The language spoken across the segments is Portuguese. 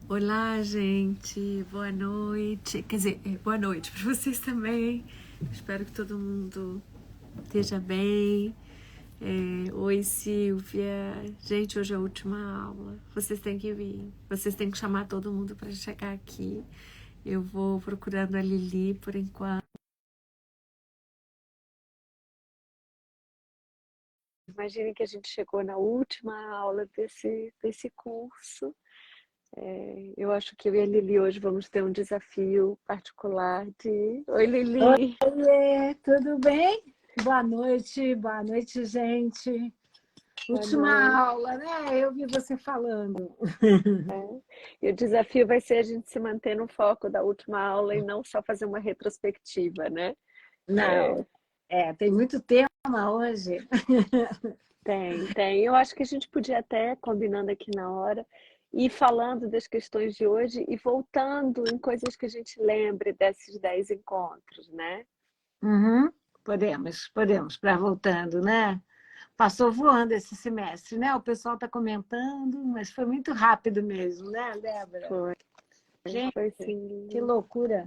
Olá, gente. Boa noite. Quer dizer, boa noite para vocês também. Espero que todo mundo esteja bem. Oi, Silvia. Gente, hoje é a última aula. Vocês têm que vir. Vocês têm que chamar todo mundo para chegar aqui. Eu vou procurando a Lili por enquanto. Imagine que a gente chegou na última aula desse curso. Eu acho que eu e a Lili hoje vamos ter um desafio particular de... Oi, Lili! Oiê, tudo bem? Boa noite, gente. Boa Última noite. aula, né? Eu vi você falando. E o desafio vai ser a gente se manter no foco da última aula e não só fazer uma retrospectiva, né? Não, É, tem muito tema hoje. tem. Eu acho que a gente podia até, combinando aqui na hora, ir falando das questões de hoje e voltando em coisas que a gente lembre desses 10 encontros, né? Uhum, podemos, para voltando, né? Passou voando esse semestre, né? O pessoal está comentando, mas foi muito rápido mesmo, né, Débora? Foi, Gente, foi que sim. loucura.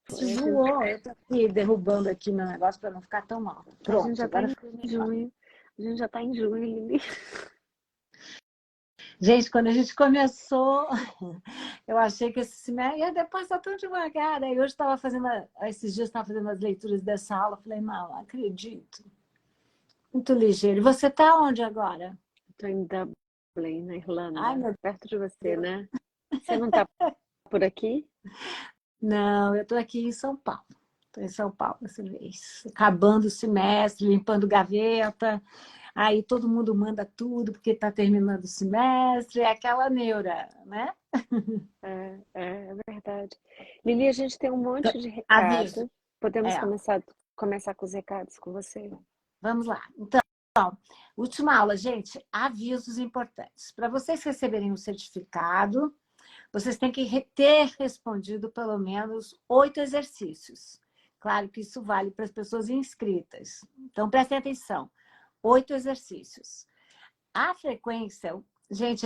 Se Foi, voou, eu estou aqui derrubando aqui meu negócio para não ficar tão mal. a gente Pronto, já está agora em ficou melhor. junho. A gente já está em junho, Lili. Gente, quando a gente começou, eu achei que esse semestre ia passar tão devagar. Aí hoje estava fazendo, esses dias estava fazendo as leituras dessa aula, falei, não acredito. Muito ligeiro. E você está onde agora? Estou em Dublin, na Ai, Irlanda, meu perto de você, Deus. né? Você não está por aqui? Não, eu estou aqui em São Paulo. Estou em São Paulo essa vez. Acabando o semestre, limpando gaveta. Aí todo mundo manda tudo porque está terminando o semestre. É aquela neura, né? É verdade. Lili, a gente tem um monte de Aviso. recado. Podemos É, começar com os recados com você? vamos lá. Então, última aula, gente, avisos importantes. Para vocês receberem o certificado, vocês têm que ter respondido pelo menos 8 exercícios. Claro que isso vale para as pessoas inscritas. Então, prestem atenção. 8 exercícios. A frequência, gente,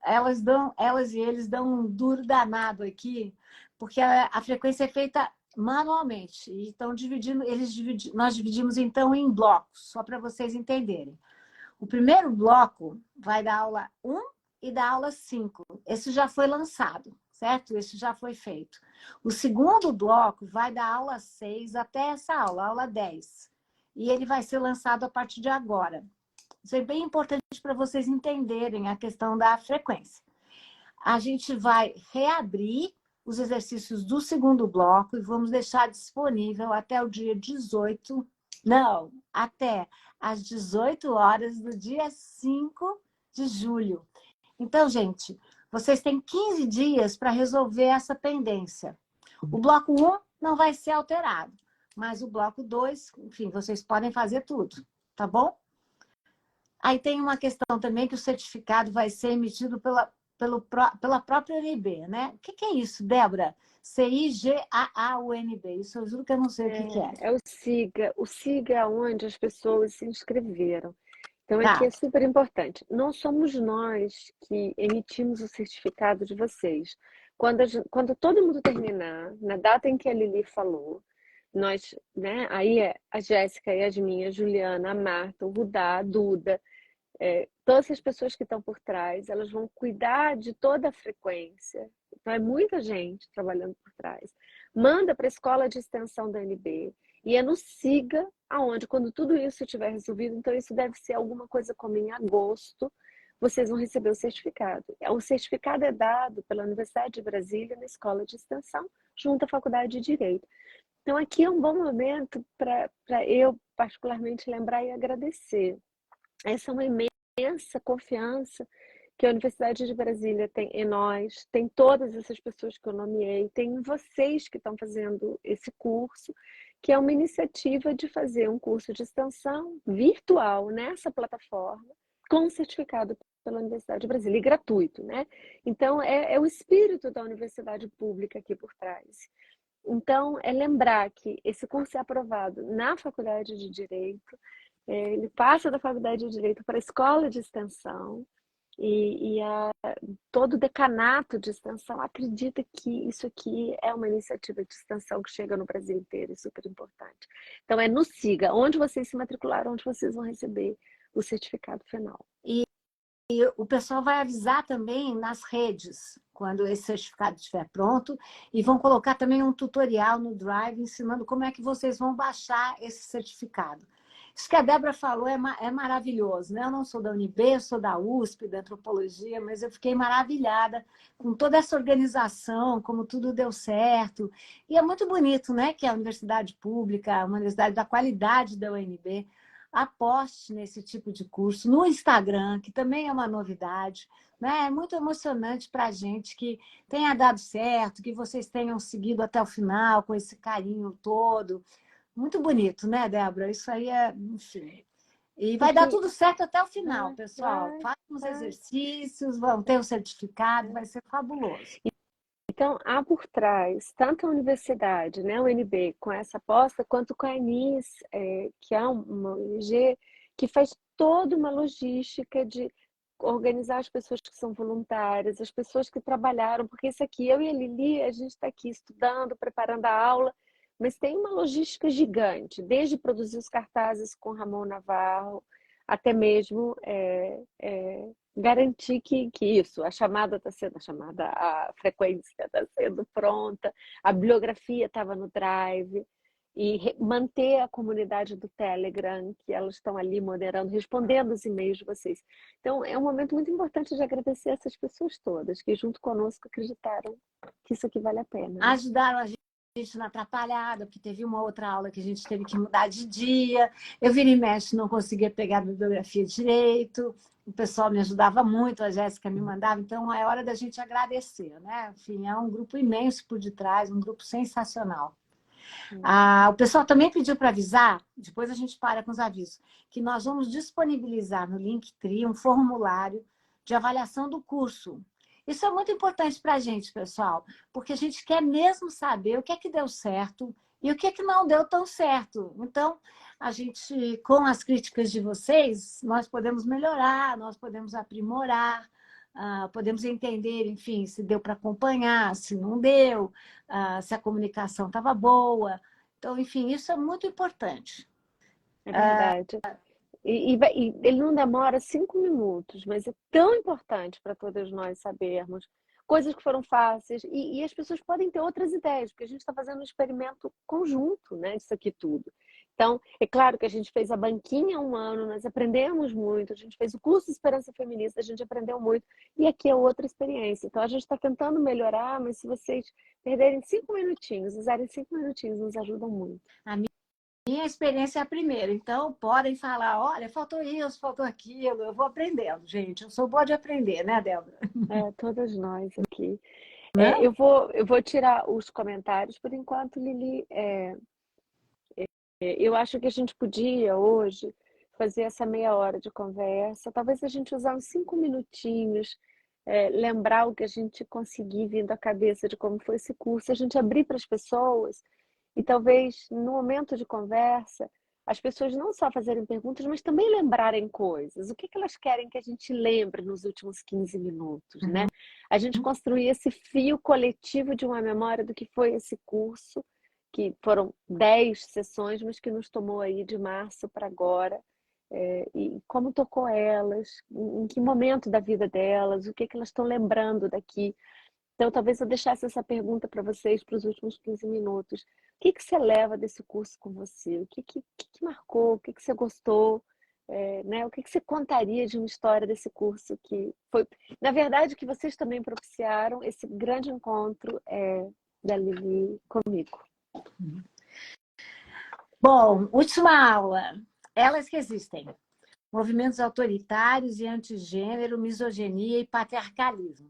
elas e eles dão um duro danado aqui, porque a frequência é feita manualmente. E estão dividindo, nós dividimos então em blocos, só para vocês entenderem. O primeiro bloco vai da aula 1 e da aula 5. Esse já foi lançado, certo? Esse já foi feito. O segundo bloco vai da aula 6 até essa aula, aula 10. E ele vai ser lançado a partir de agora. Isso é bem importante para vocês entenderem a questão da frequência. A gente vai reabrir os exercícios do segundo bloco e vamos deixar disponível até o dia 18, não, até às 18 horas do dia 5 de julho. Então, gente, vocês têm 15 dias para resolver essa pendência. O bloco 1 não vai ser alterado, mas o bloco 2, enfim, vocês podem fazer tudo, tá bom? Aí tem uma questão também que o certificado vai ser emitido pela própria UNB, né? O que é isso, Débora? CIGAA-UNB. Isso eu juro que eu não sei o que é. É o SIGA. O SIGA é onde as pessoas se inscreveram. Então, aqui Tá. é super importante. Não somos nós que emitimos o certificado de vocês. Quando todo mundo terminar, na data em que a Lili falou, nós, né? Aí é a Jéssica, a Yasmin, a Juliana, a Marta, o Rudá, a Duda, todas as pessoas que estão por trás, elas vão cuidar de toda a frequência. Então, é muita gente trabalhando por trás. Manda para a escola de extensão da UNB e é no SIGA, aonde, quando tudo isso estiver resolvido, então isso deve ser alguma coisa como em agosto, vocês vão receber o certificado. O certificado é dado pela Universidade de Brasília na escola de extensão, junto à Faculdade de Direito. Então, aqui é um bom momento para eu, particularmente, lembrar e agradecer. Essa é uma imensa confiança que a Universidade de Brasília tem em nós, tem todas essas pessoas que eu nomeei, tem vocês que estão fazendo esse curso, que é uma iniciativa de fazer um curso de extensão virtual nessa plataforma, com certificado pela Universidade de Brasília, e gratuito, né? Então, é o espírito da universidade pública aqui por trás. Então, é lembrar que esse curso é aprovado na Faculdade de Direito, ele passa da Faculdade de Direito para a Escola de Extensão, Todo o decanato de extensão acredita que isso aqui é uma iniciativa de extensão que chega no Brasil inteiro, é super importante. Então, é no SIGA, onde vocês se matricularam, onde vocês vão receber o certificado final. E o pessoal vai avisar também nas redes, quando esse certificado estiver pronto, e vão colocar também um tutorial no Drive ensinando como é que vocês vão baixar esse certificado. Isso que a Débora falou é maravilhoso, né? Eu não sou da UNB, eu sou da USP, da Antropologia, mas eu fiquei maravilhada com toda essa organização, como tudo deu certo. E é muito bonito, né? Que a universidade pública, uma universidade da qualidade da UNB, aposte nesse tipo de curso no Instagram, que também é uma novidade, né? É muito emocionante para a gente que tenha dado certo, que vocês tenham seguido até o final com esse carinho todo. Muito bonito, né, Débora? Isso aí é, enfim. E vai dar Porque tudo certo até o final, pessoal. vai, Façam os vai. exercícios, vão ter o certificado, vai ser fabuloso. Então, há por trás, tanto a universidade, né, o UNB, com essa aposta, quanto com a ENIS, que é uma ONG que faz toda uma logística de organizar as pessoas que são voluntárias, as pessoas que trabalharam, porque isso aqui, eu e a Lili, a gente está aqui estudando, preparando a aula, mas tem uma logística gigante, desde produzir os cartazes com Ramon Navarro, até mesmo garantir que isso, a chamada está sendo, a frequência está sendo pronta, a bibliografia estava no Drive, e manter a comunidade do Telegram, que elas estão ali moderando, respondendo os e-mails de vocês. Então, é um momento muito importante de agradecer essas pessoas todas que, junto conosco, acreditaram que isso aqui vale a pena. Né? Ajudaram a gente na atrapalhada, porque teve uma outra aula que a gente teve que mudar de dia. Eu vira e mexe, não conseguia pegar a bibliografia direito. O pessoal me ajudava muito, a Jéssica me mandava. Então, é hora da gente agradecer, né? Enfim, é um grupo imenso por detrás, um grupo sensacional. O pessoal também pediu para avisar, depois a gente para com os avisos, que nós vamos disponibilizar no Linktree um formulário de avaliação do curso. Isso é muito importante para a gente, pessoal, porque a gente quer mesmo saber o que é que deu certo e o que é que não deu tão certo. Então, a gente, com as críticas de vocês, nós podemos melhorar, nós podemos aprimorar, podemos entender, enfim, se deu para acompanhar, se não deu, se a comunicação estava boa. Então, enfim, isso é muito importante. É verdade. E ele não demora 5 minutos, mas é tão importante para todas nós sabermos coisas que foram fáceis. E as pessoas podem ter outras ideias, porque a gente está fazendo um experimento conjunto, né, disso aqui tudo. Então, é claro que a gente fez a banquinha há um ano, nós aprendemos muito, a gente fez o curso de Esperança Feminista, a gente aprendeu muito, e aqui é outra experiência. Então, a gente está tentando melhorar, mas se vocês perderem 5 minutinhos, usarem 5 minutinhos, nos ajudam muito. A minha experiência é a primeira, então podem falar, olha, faltou isso, faltou aquilo, eu vou aprendendo, gente. Eu sou boa de aprender, né, Débora? Todas nós aqui. Né? Eu vou tirar os comentários por enquanto, Lili. Eu acho que a gente podia hoje fazer essa meia hora de conversa, talvez a gente usar uns 5 minutinhos, lembrar o que a gente conseguir vindo à cabeça de como foi esse curso, a gente abrir para as pessoas e talvez no momento de conversa as pessoas não só fazerem perguntas, mas também lembrarem coisas. O que elas querem que a gente lembre nos últimos 15 minutos, né? A gente construir esse fio coletivo de uma memória do que foi esse curso, que foram 10 sessões, mas que nos tomou aí de março para agora. E como tocou elas, em que momento da vida delas, o que elas estão lembrando daqui. Então, talvez eu deixasse essa pergunta para vocês para os últimos 15 minutos. O que você leva desse curso com você? O que marcou? O que você gostou? Né? O que você contaria de uma história desse curso que foi, na verdade, que vocês também propiciaram esse grande encontro da Lili comigo? Bom, última aula. Elas resistem. Movimentos autoritários e antigênero, misoginia e patriarcalismo.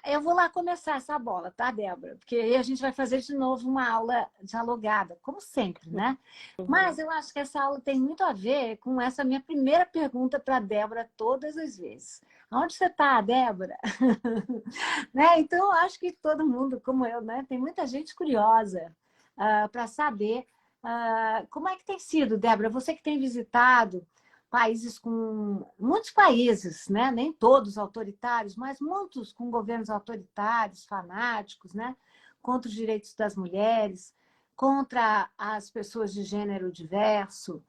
Eu vou lá começar essa bola, tá, Débora? Porque aí a gente vai fazer de novo uma aula dialogada, como sempre, né? Mas eu acho que essa aula tem muito a ver com essa minha primeira pergunta para a Débora todas as vezes. Onde você está, Débora? Né? Então, eu acho que todo mundo, como eu, né? Tem muita gente curiosa para saber como é que tem sido, Débora, você que tem visitado países com... Muitos países, né? Nem todos autoritários, mas muitos com governos autoritários, fanáticos, né? Contra os direitos das mulheres, contra as pessoas de gênero diverso,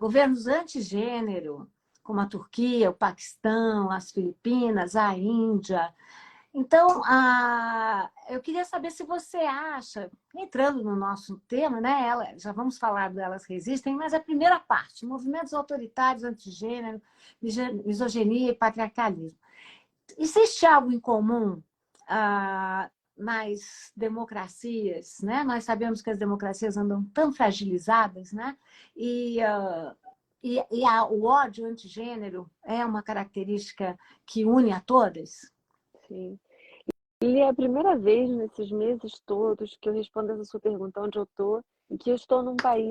governos antigênero, como a Turquia, o Paquistão, as Filipinas, a Índia. Então, eu queria saber se você acha, entrando no nosso tema, né, já vamos falar do Elas Resistem, mas a primeira parte, movimentos autoritários, antigênero, misoginia e patriarcalismo. Existe algo em comum nas democracias, né? Nós sabemos que as democracias andam tão fragilizadas, né? O ódio antigênero é uma característica que une a todas? Sim. E é a primeira vez nesses meses todos que eu respondo essa sua pergunta, onde eu estou, e que eu estou num país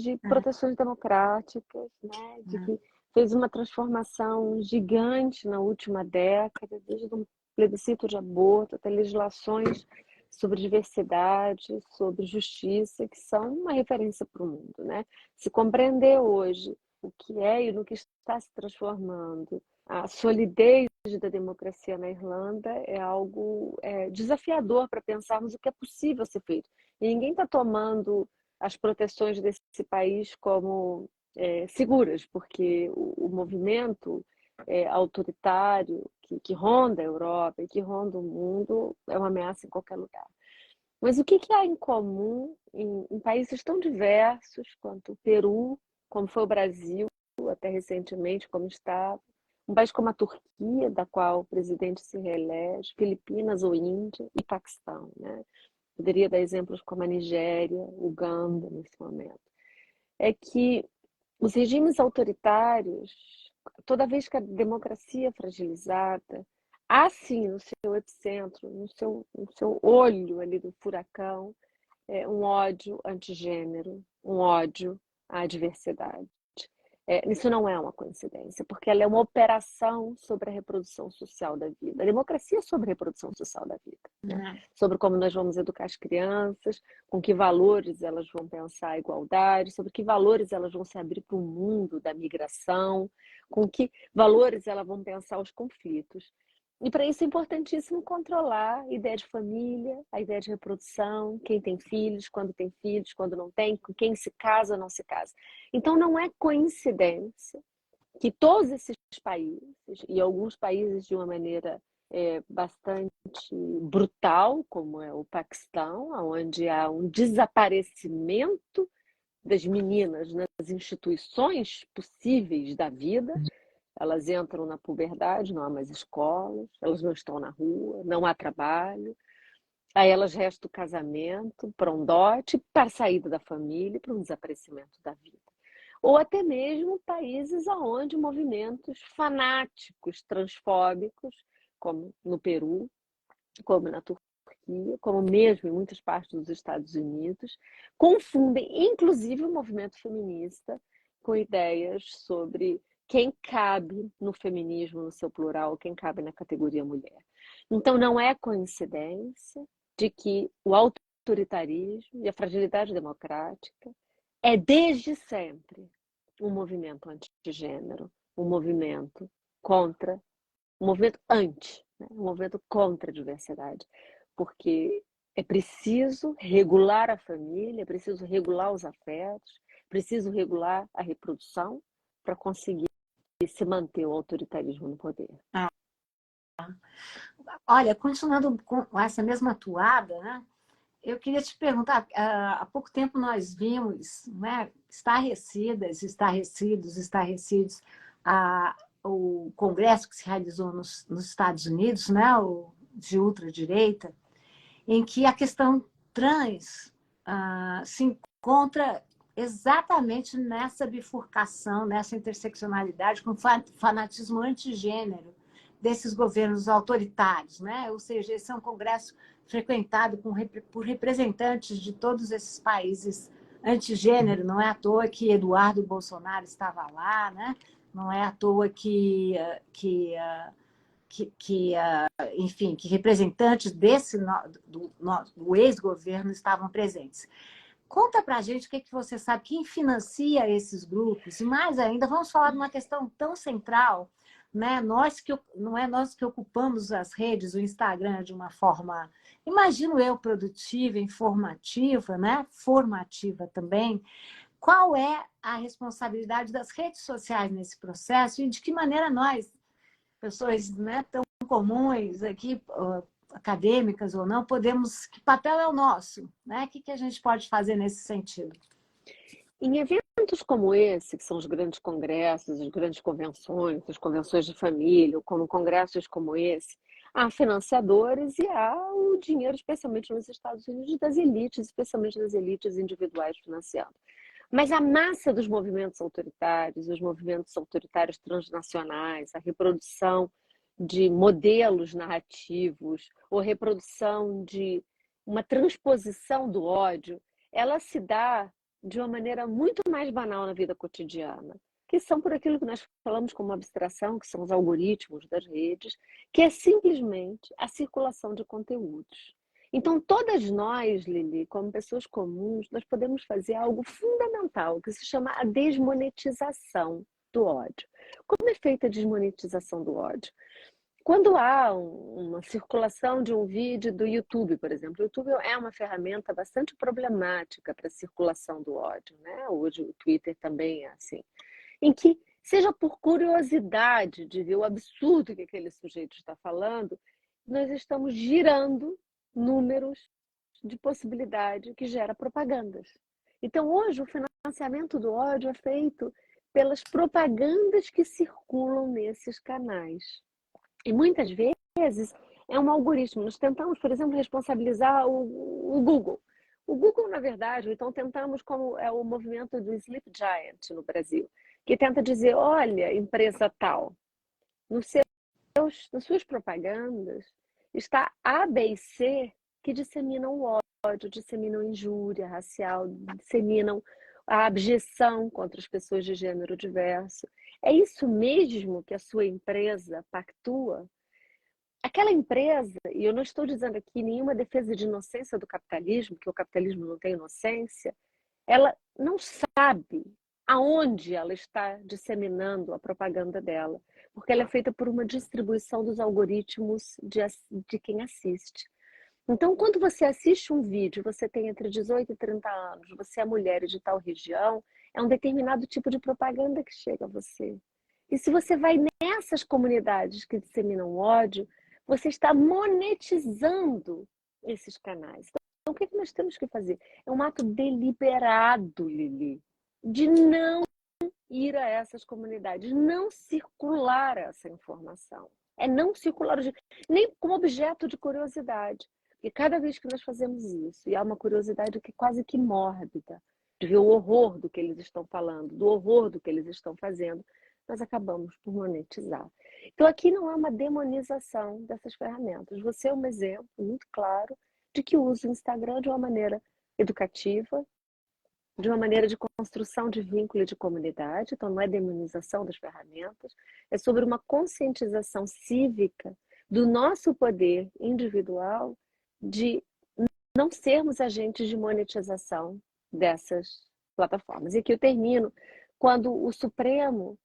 de proteções democráticas, né? De que fez uma transformação gigante na última década, desde o plebiscito de aborto até legislações sobre diversidade, sobre justiça, que são uma referência para o mundo, né? Se compreender hoje o que é e no que está se transformando, a solidez da democracia na Irlanda é algo desafiador para pensarmos o que é possível ser feito. E ninguém está tomando as proteções desse país como seguras, porque o movimento autoritário que ronda a Europa e que ronda o mundo é uma ameaça em qualquer lugar. Mas o que há em comum em países tão diversos quanto o Peru, como foi o Brasil, até recentemente, como está um país como a Turquia, da qual o presidente se reelege, Filipinas ou Índia e Paquistão, né? Poderia dar exemplos como a Nigéria, Uganda, nesse momento. É que os regimes autoritários, toda vez que a democracia é fragilizada, há sim no seu epicentro, no seu olho ali do furacão, um ódio antigênero, um ódio à diversidade. Isso não é uma coincidência, porque ela é uma operação sobre a reprodução social da vida. A democracia é sobre a reprodução social da vida, né? Sobre como nós vamos educar as crianças, com que valores elas vão pensar a igualdade, sobre que valores elas vão se abrir para o mundo da migração, com que valores elas vão pensar os conflitos. E para isso é importantíssimo controlar a ideia de família, a ideia de reprodução, quem tem filhos, quando não tem, com quem se casa ou não se casa. Então não é coincidência que todos esses países, e alguns países de uma maneira bastante brutal, como é o Paquistão, onde há um desaparecimento das meninas nas instituições possíveis da vida. Elas entram na puberdade, não há mais escolas, elas não estão na rua, não há trabalho. Aí elas restam o casamento para um dote, para a saída da família, para um desaparecimento da vida. Ou até mesmo países onde movimentos fanáticos, transfóbicos, como no Peru, como na Turquia, como mesmo em muitas partes dos Estados Unidos, confundem inclusive o movimento feminista com ideias sobre quem cabe no feminismo, no seu plural, quem cabe na categoria mulher. Então, não é coincidência de que o autoritarismo e a fragilidade democrática é, desde sempre, um movimento antigênero, um movimento contra, um movimento anti, né? Um movimento contra a diversidade. Porque é preciso regular a família, é preciso regular os afetos, preciso regular a reprodução para conseguir se manter o autoritarismo no poder. Olha, continuando com essa mesma toada, né? Eu queria te perguntar, há pouco tempo nós vimos, né, estarrecidos, o congresso que se realizou nos Estados Unidos, né, de ultradireita, em que a questão trans se encontra exatamente nessa bifurcação, nessa interseccionalidade com o fanatismo antigênero desses governos autoritários, né? Ou seja, esse é um congresso frequentado por representantes de todos esses países antigênero, não é à toa que Eduardo Bolsonaro estava lá, né? Não é à toa enfim, que representantes do ex-governo estavam presentes. Conta pra gente o que você sabe, quem financia esses grupos. E mais ainda, vamos falar de uma questão tão central, né? Não é nós que ocupamos as redes, o Instagram de uma forma, imagino eu, produtiva, informativa, né? Formativa também. Qual é a responsabilidade das redes sociais nesse processo e de que maneira nós, pessoas, né, tão comuns aqui, acadêmicas ou não, podemos, que papel é o nosso, né? O que a gente pode fazer nesse sentido? Em eventos como esse, que são os grandes congressos, as grandes convenções, as convenções de família, como congressos como esse, há financiadores e há o dinheiro, especialmente nos Estados Unidos, das elites, especialmente das elites individuais financiando. Mas a massa dos movimentos autoritários, os movimentos autoritários transnacionais, a reprodução de modelos narrativos ou reprodução de uma transposição do ódio, ela se dá de uma maneira muito mais banal na vida cotidiana, que são por aquilo que nós falamos como abstração, que são os algoritmos das redes, que é simplesmente a circulação de conteúdos. Então, todas nós, Lili, como pessoas comuns, nós podemos fazer algo fundamental, que se chama a desmonetização do ódio. Como é feita a desmonetização do ódio? Quando há uma circulação de um vídeo do YouTube, por exemplo, o YouTube é uma ferramenta bastante problemática para a circulação do ódio, né? Hoje o Twitter também é assim, em que, seja por curiosidade de ver o absurdo que aquele sujeito está falando, nós estamos girando números de possibilidade que gera propagandas. Então, hoje, o financiamento do ódio é feito pelas propagandas que circulam nesses canais. E muitas vezes é um algoritmo. Nós tentamos, por exemplo, responsabilizar o Google. O Google, na verdade, então tentamos, como é o movimento do Sleep Giant no Brasil, que tenta dizer, olha, empresa tal, nas suas propagandas está A, B e C que disseminam o ódio, disseminam injúria racial, disseminam a abjeção contra as pessoas de gênero diverso. É isso mesmo que a sua empresa pactua? Aquela empresa, e eu não estou dizendo aqui nenhuma defesa de inocência do capitalismo, que o capitalismo não tem inocência, ela não sabe aonde ela está disseminando a propaganda dela, porque ela é feita por uma distribuição dos algoritmos de quem assiste. Então, quando você assiste um vídeo, você tem entre 18 e 30 anos, você é mulher de tal região, é um determinado tipo de propaganda que chega a você. E se você vai nessas comunidades que disseminam ódio, você está monetizando esses canais. Então, o que nós temos que fazer? É um ato deliberado, Lili, de não ir a essas comunidades, não circular essa informação. É não circular, nem como objeto de curiosidade. E cada vez que nós fazemos isso, e há uma curiosidade que é quase que mórbida, de ver o horror do que eles estão falando, do horror do que eles estão fazendo, nós acabamos por monetizar. Então, aqui não há uma demonização dessas ferramentas. Você é um exemplo muito claro de que usa o Instagram de uma maneira educativa, de uma maneira de construção de vínculo e de comunidade. Então, não é demonização das ferramentas, é sobre uma conscientização cívica do nosso poder individual de não sermos agentes de monetização dessas plataformas. E aqui eu termino, quando o Supremo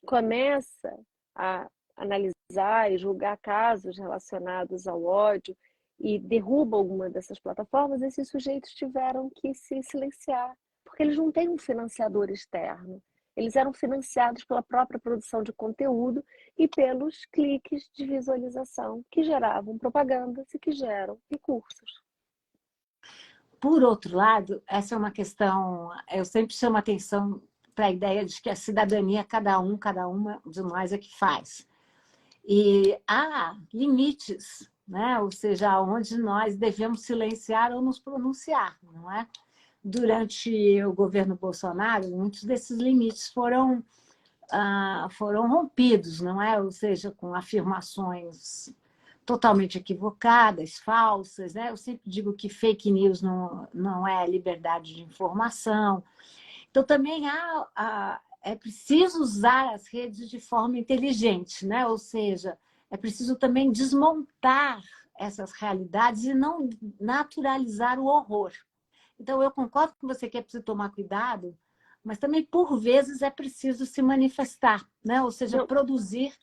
começa a analisar e julgar casos relacionados ao ódio e derruba alguma dessas plataformas, esses sujeitos tiveram que se silenciar, porque eles não têm um financiador externo. Eles eram financiados pela própria produção de conteúdo e pelos cliques de visualização que geravam propagandas e que geram recursos. Por outro lado, essa é uma questão, eu sempre chamo a atenção para a ideia de que a cidadania, cada uma de nós é que faz. E há limites, né? Ou seja, onde nós devemos silenciar ou nos pronunciar, não é? Durante o governo Bolsonaro, muitos desses limites foram rompidos, não é? Ou seja, com afirmações totalmente equivocadas, falsas, né? Eu sempre digo que fake news não é liberdade de informação. Então, também é preciso usar as redes de forma inteligente, né? Ou seja, é preciso também desmontar essas realidades e não naturalizar o horror. Então, eu concordo com você que é preciso tomar cuidado, mas também, por vezes, é preciso se manifestar, né? Ou seja, Não, produzir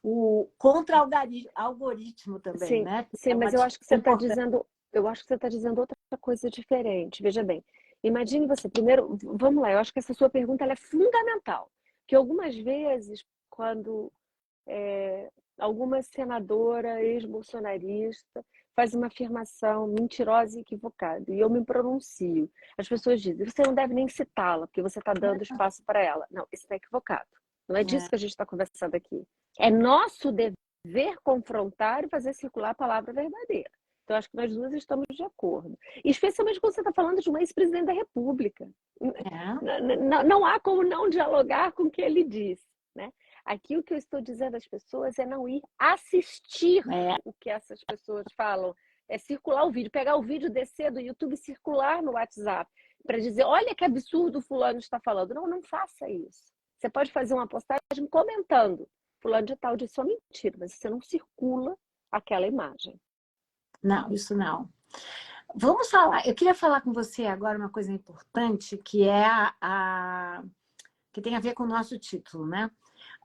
o contra-algoritmo também, sim, né? sim, É uma mas eu acho que atitude você está importante. dizendo, eu acho que você está dizendo outra coisa diferente. Veja bem, imagine você, primeiro, vamos lá, eu acho que essa sua pergunta ela é fundamental, que algumas vezes, quando alguma senadora ex-bolsonarista faz uma afirmação mentirosa e equivocada, e eu me pronuncio. As pessoas dizem, você não deve nem citá-la, porque você está dando espaço para ela. Não, isso está equivocado. Não é disso É, que a gente está conversando aqui. É nosso dever confrontar e fazer circular a palavra verdadeira. Então, acho que nós duas estamos de acordo. E especialmente quando você está falando de um ex-presidente da República. é, Não há como não dialogar com o que ele disse, né? Aqui o que eu estou dizendo às pessoas é não ir assistir é. o que essas pessoas falam, é circular o vídeo, pegar o vídeo, descer do YouTube e circular no WhatsApp, para dizer, olha que absurdo o fulano está falando. Não, não faça isso. Você pode fazer uma postagem comentando, fulano de tal disse uma mentira, mas você não circula aquela imagem. Não, isso não. Vamos falar, eu queria falar com você agora uma coisa importante, que é que tem a ver com o nosso título, né?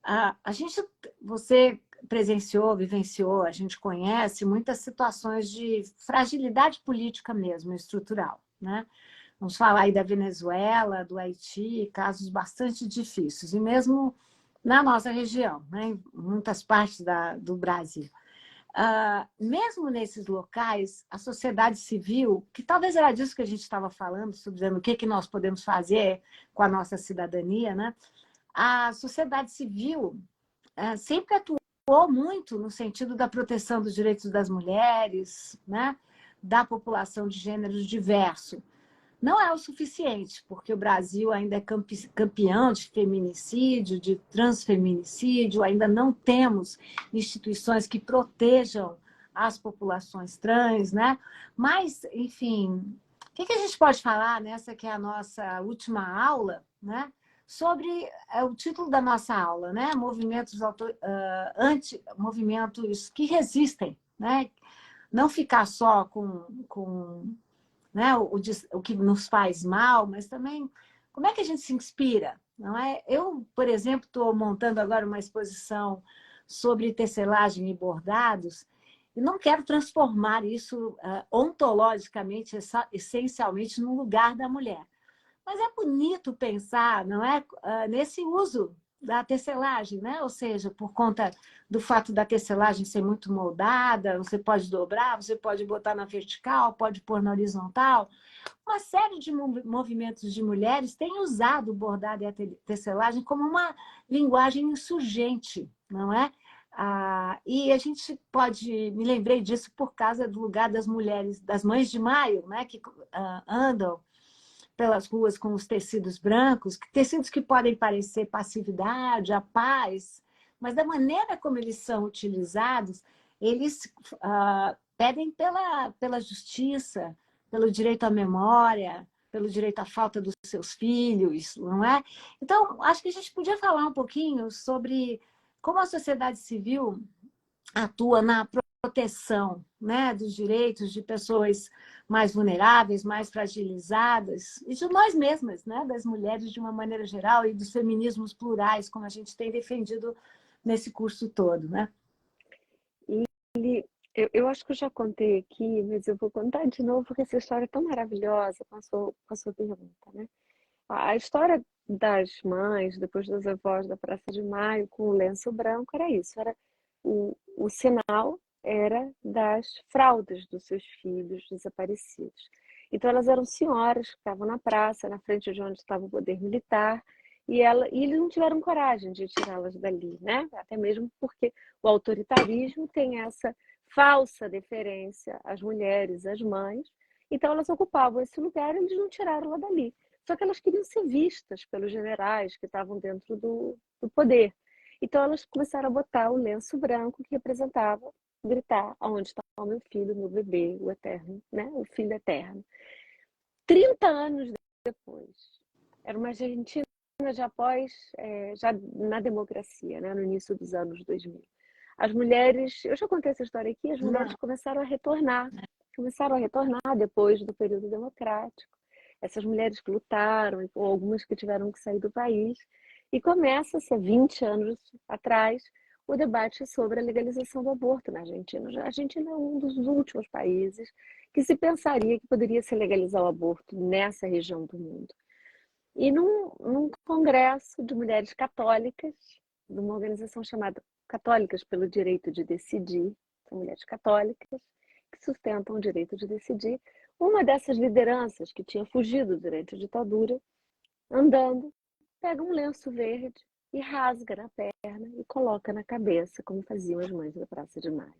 A gente, você presenciou, vivenciou, a gente conhece muitas situações de fragilidade política mesmo, estrutural, né? Vamos falar aí da Venezuela, do Haiti, casos bastante difíceis, e mesmo na nossa região, né? Em muitas partes do Brasil. Mesmo nesses locais, a sociedade civil, que talvez era disso que a gente estava falando, sobre o que nós podemos fazer com a nossa cidadania, né? A sociedade civil sempre atuou muito no sentido da proteção dos direitos das mulheres, né? Da população de gêneros diversos. Não é o suficiente, porque o Brasil ainda é campeão de feminicídio, de transfeminicídio, ainda não temos instituições que protejam as populações trans, né? Mas, enfim, o que a gente pode falar nessa que é a nossa última aula, né? Sobre o título da nossa aula, né? Movimentos que resistem, né? Não ficar só com né? O que nos faz mal, mas também como é que a gente se inspira, não é? Eu, por exemplo, estou montando agora uma exposição sobre tecelagem e bordados e não quero transformar isso ontologicamente, essencialmente, no lugar da mulher. Mas é bonito pensar, não é, nesse uso da tecelagem, né? Ou seja, por conta do fato da tecelagem ser muito moldada, você pode dobrar, você pode botar na vertical, pode pôr na horizontal. Uma série de movimentos de mulheres têm usado o bordado e a tecelagem como uma linguagem insurgente, não é? E a gente pode, me lembrei disso por causa do lugar das mulheres, das mães de maio, né? Que andam pelas ruas com os tecidos brancos, tecidos que podem parecer passividade, a paz, mas da maneira como eles são utilizados, eles pedem pela justiça, pelo direito à memória, pelo direito à falta dos seus filhos, não é? Então, acho que a gente podia falar um pouquinho sobre como a sociedade civil atua na proteção, né, dos direitos de pessoas mais vulneráveis, mais fragilizadas, e de nós mesmas, né, das mulheres de uma maneira geral e dos feminismos plurais, como a gente tem defendido nesse curso todo, né? Eu acho que eu já contei aqui, mas eu vou contar de novo porque essa história é tão maravilhosa com a sua pergunta, né? A história das mães, depois das avós da Praça de Maio, com o lenço branco, era isso, era o sinal era das fraldas dos seus filhos desaparecidos. Então elas eram senhoras que estavam na praça, na frente de onde estava o poder militar, e eles não tiveram coragem de tirá-las dali, né? Até mesmo porque o autoritarismo tem essa falsa deferência às mulheres, às mães, então elas ocupavam esse lugar e eles não tiraram lá dali. Só que elas queriam ser vistas pelos generais que estavam dentro do poder. Então elas começaram a botar o lenço branco que representava gritar: aonde está o meu filho, meu bebê, o eterno, né? O filho eterno. 30 anos depois, era uma Argentina já após, já na democracia, né? No início dos anos 2000. As mulheres, eu já contei essa história aqui, as mulheres Não. começaram a retornar depois do período democrático. essas mulheres que lutaram, ou algumas que tiveram que sair do país, e começa-se há 20 anos atrás o debate sobre a legalização do aborto na Argentina. A Argentina é um dos últimos países que se pensaria que poderia se legalizar o aborto nessa região do mundo. E num congresso de mulheres católicas, de uma organização chamada Católicas pelo Direito de Decidir, são mulheres católicas que sustentam o direito de decidir, uma dessas lideranças que tinha fugido durante a ditadura, andando, pega um lenço verde e rasga na perna e coloca na cabeça, como faziam as mães da Praça de Maio.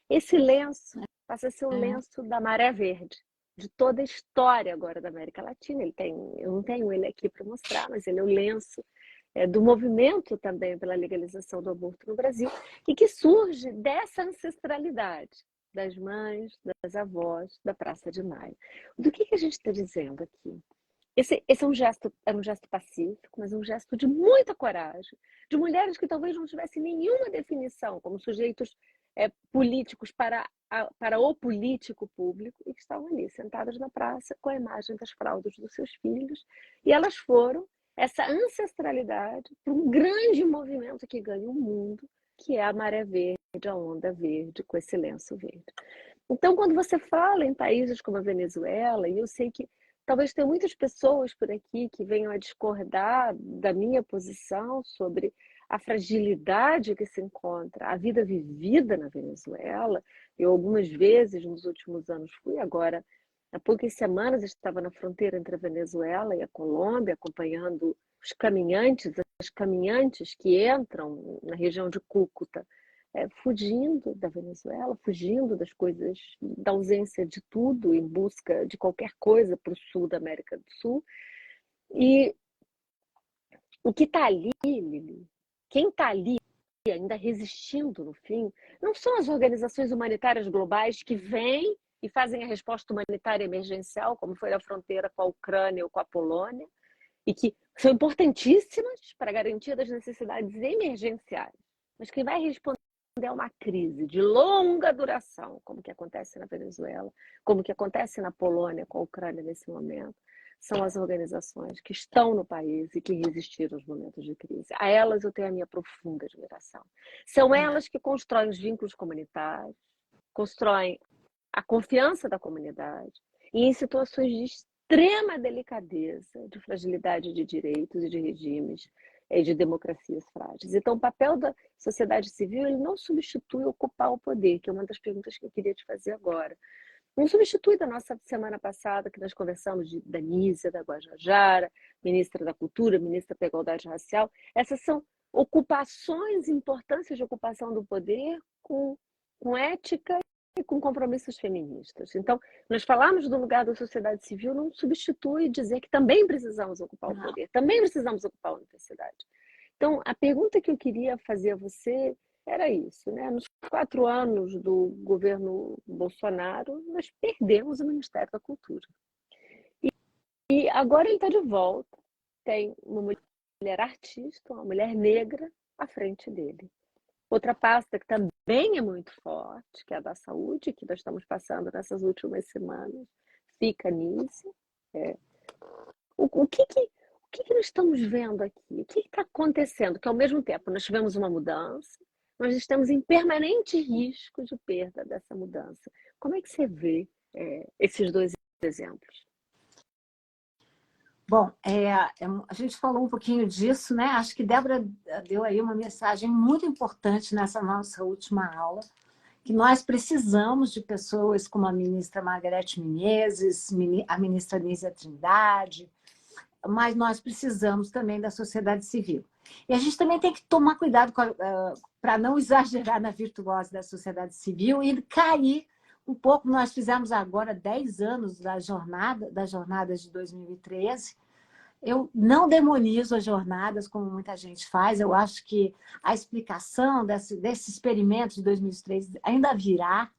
Esse lenço passa a ser o lenço da Maré Verde, de toda a história agora da América Latina. Eu não tenho ele aqui para mostrar, mas ele é o lenço do movimento também pela legalização do aborto no Brasil, e que surge dessa ancestralidade das mães, das avós, da Praça de Maio. Do que a gente está dizendo aqui? Esse é um gesto pacífico, mas um gesto de muita coragem, de mulheres que talvez não tivessem nenhuma definição como sujeitos políticos para o político público, e que estavam ali sentadas na praça com a imagem das fraldas dos seus filhos, e elas foram essa ancestralidade para um grande movimento que ganha o mundo, que é a Maré Verde, a Onda Verde, com esse lenço verde. Então, quando você fala em países como a Venezuela, e eu sei que talvez tenha muitas pessoas por aqui que venham a discordar da minha posição sobre a fragilidade que se encontra a vida vivida na Venezuela. Eu algumas vezes nos últimos anos fui, agora há poucas semanas estava na fronteira entre a Venezuela e a Colômbia, acompanhando os caminhantes, as caminhantes que entram na região de Cúcuta, fugindo da Venezuela, fugindo das coisas, da ausência de tudo, em busca de qualquer coisa para o sul da América do Sul. E o que está ali, Lili, quem está ali ainda resistindo no fim, não são as organizações humanitárias globais que vêm e fazem a resposta humanitária emergencial, como foi na fronteira com a Ucrânia ou com a Polônia, e que são importantíssimas para garantir as necessidades emergenciais. Mas quem vai responder é uma crise de longa duração, como que acontece na Venezuela, como que acontece na Polônia com a Ucrânia nesse momento, são as organizações que estão no país e que resistiram aos momentos de crise. A elas eu tenho a minha profunda admiração. São elas que constroem os vínculos comunitários, constroem a confiança da comunidade, e em situações de extrema delicadeza, de fragilidade de direitos e de regimes e de democracias frágeis. Então, o papel da sociedade civil, ele não substitui ocupar o poder, que é uma das perguntas que eu queria te fazer agora. Não substitui da nossa semana passada, que nós conversamos da Nízia, da Guajajara, ministra da Cultura, ministra da Igualdade Racial. Essas são ocupações, importâncias de ocupação do poder com ética e com compromissos feministas. Então, nós falamos do lugar da sociedade civil, não substitui dizer que também precisamos ocupar o poder, também precisamos ocupar a universidade. Então, a pergunta que eu queria fazer a você era isso, né? Nos 4 anos do governo Bolsonaro, nós perdemos o Ministério da Cultura. E agora ele está de volta, tem uma mulher artista, uma mulher negra à frente dele. Outra pasta que também é muito forte, que é a da saúde, que nós estamos passando nessas últimas semanas, fica nisso. O que nós estamos vendo aqui? O que está acontecendo? Que ao mesmo tempo nós tivemos uma mudança, nós estamos em permanente risco de perda dessa mudança. Como é que você vê esses dois exemplos? Bom, a gente falou um pouquinho disso, né? Acho que Débora deu aí uma mensagem muito importante nessa nossa última aula, que nós precisamos de pessoas como a ministra Margarete Menezes, a ministra Nízia Trindade, mas nós precisamos também da sociedade civil. E a gente também tem que tomar cuidado para não exagerar na virtuose da sociedade civil e cair um pouco. Nós fizemos agora 10 anos das jornadas de 2013. Eu não demonizo as jornadas, como muita gente faz. Eu acho que a explicação desse experimento de 2013 ainda virá.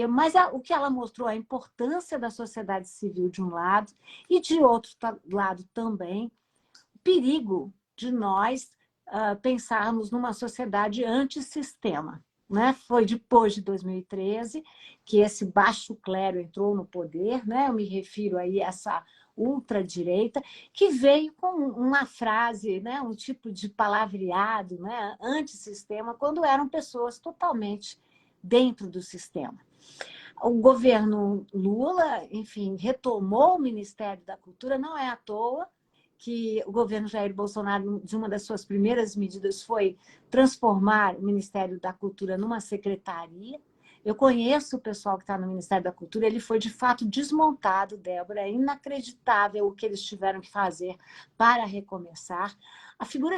Mas o que ela mostrou, a importância da sociedade civil de um lado e de outro lado também, o perigo de nós pensarmos numa sociedade antissistema. né? Foi depois de 2013 que esse baixo clero entrou no poder, né? Eu me refiro aí a essa ultradireita, que veio com uma frase, né? Um tipo de palavreado, né? Antissistema, quando eram pessoas totalmente dentro do sistema. O governo Lula, enfim, retomou o Ministério da Cultura, não é à toa que o governo Jair Bolsonaro, de uma das suas primeiras medidas, foi transformar o Ministério da Cultura numa secretaria. Eu conheço o pessoal que está no Ministério da Cultura, ele foi de fato desmontado, Débora, é inacreditável o que eles tiveram que fazer para recomeçar. A figura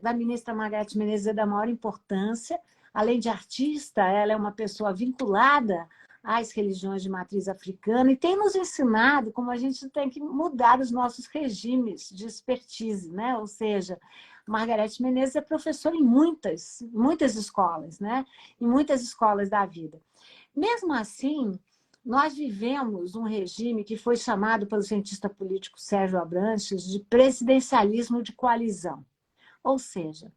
da ministra Margareth Menezes é da maior importância, além de artista, ela é uma pessoa vinculada às religiões de matriz africana e tem nos ensinado como a gente tem que mudar os nossos regimes de expertise, né? Ou seja, Margareth Menezes é professora em muitas escolas, né? Em muitas escolas da vida. Mesmo assim, nós vivemos um regime que foi chamado pelo cientista político Sérgio Abranches de presidencialismo de coalizão. Ou seja,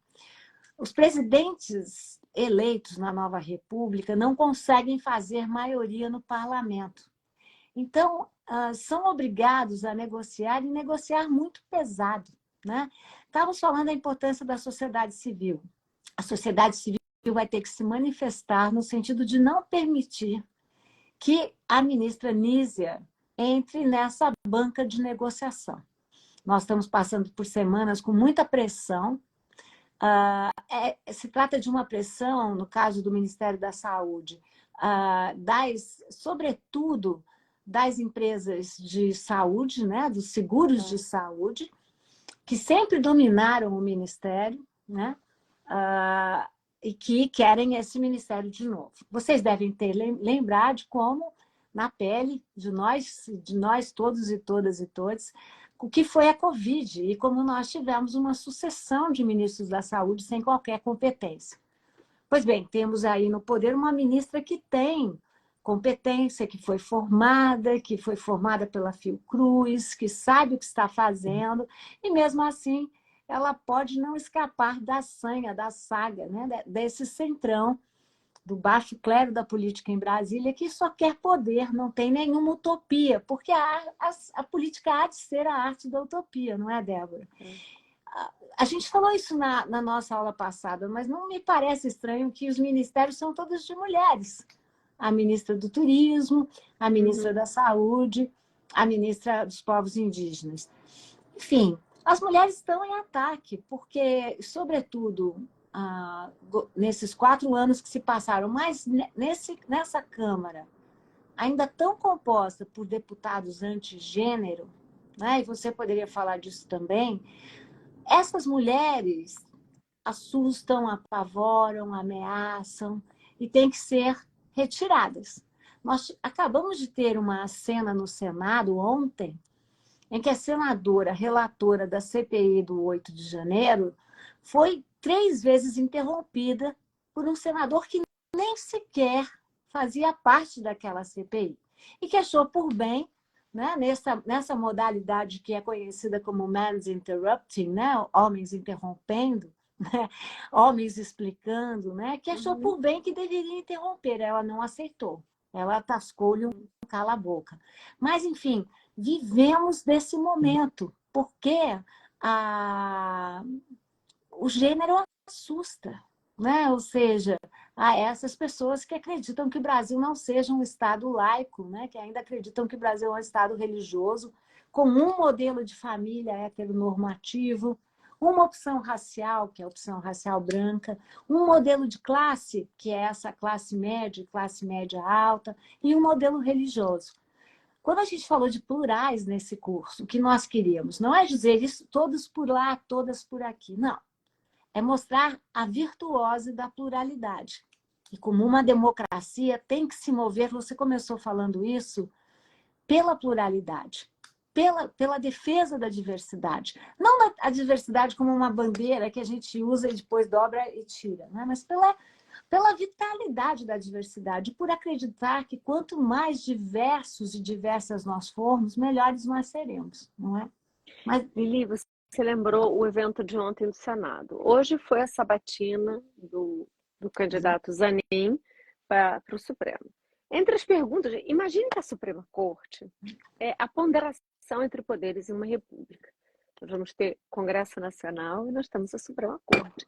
os presidentes eleitos na nova república não conseguem fazer maioria no parlamento. Então, são obrigados a negociar e negociar muito pesado, né? Estávamos falando da importância da sociedade civil. A sociedade civil vai ter que se manifestar no sentido de não permitir que a ministra Nízia entre nessa banca de negociação. Nós estamos passando por semanas com muita pressão. Se trata de uma pressão, no caso do Ministério da Saúde, sobretudo das empresas de saúde, né, dos seguros de saúde, que sempre dominaram o Ministério, né, e que querem esse Ministério de novo. Vocês devem lembrar de como, na pele de nós todos e todas e todos, o que foi a Covid e como nós tivemos uma sucessão de ministros da saúde sem qualquer competência. Pois bem, temos aí no poder uma ministra que tem competência, que foi formada pela Fiocruz, que sabe o que está fazendo, e mesmo assim ela pode não escapar da sanha, da saga, né? Desse centrão do baixo clero da política em Brasília, que só quer poder, não tem nenhuma utopia, porque a política há de ser a arte da utopia, não é, Débora? A gente falou isso na nossa aula passada, mas não me parece estranho que os ministérios são todos de mulheres. A ministra do Turismo, a ministra da Saúde, a ministra dos Povos Indígenas. Enfim, as mulheres estão em ataque, porque, sobretudo, nesses 4 anos que se passaram, mas nessa Câmara, ainda tão composta por deputados antigênero, né? E você poderia falar disso também, essas mulheres assustam, apavoram, ameaçam e têm que ser retiradas. Nós acabamos de ter uma cena no Senado ontem, em que a senadora relatora da CPI do 8 de janeiro foi 3 vezes interrompida por um senador que nem sequer fazia parte daquela CPI e que achou por bem, né, nessa modalidade que é conhecida como men's interrupting, né, homens interrompendo, né, homens explicando, né, que achou por bem que deveria interromper. Ela não aceitou. Ela tascou-lhe um cala-boca. Mas, enfim, vivemos desse momento, porque o gênero assusta, né? Ou seja, há essas pessoas que acreditam que o Brasil não seja um Estado laico, né? Que ainda acreditam que o Brasil é um Estado religioso, com um modelo de família heteronormativo, uma opção racial, que é a opção racial branca, um modelo de classe, que é essa classe média alta, e um modelo religioso. Quando a gente falou de plurais nesse curso, o que nós queríamos não é dizer isso todos por lá, todas por aqui, não. É mostrar a virtuose da pluralidade. E como uma democracia tem que se mover, você começou falando isso, pela pluralidade, pela defesa da diversidade. Não a diversidade como uma bandeira que a gente usa e depois dobra e tira, né? Mas pela vitalidade da diversidade, por acreditar que quanto mais diversos e diversas nós formos, melhores nós seremos, não é? Mas, Lili, você lembrou o evento de ontem do Senado. Hoje foi a sabatina do do candidato Zanin para o Supremo. Entre as perguntas, imagine que a Suprema Corte é a ponderação entre poderes em uma república. Nós vamos ter Congresso Nacional e nós temos a Suprema Corte.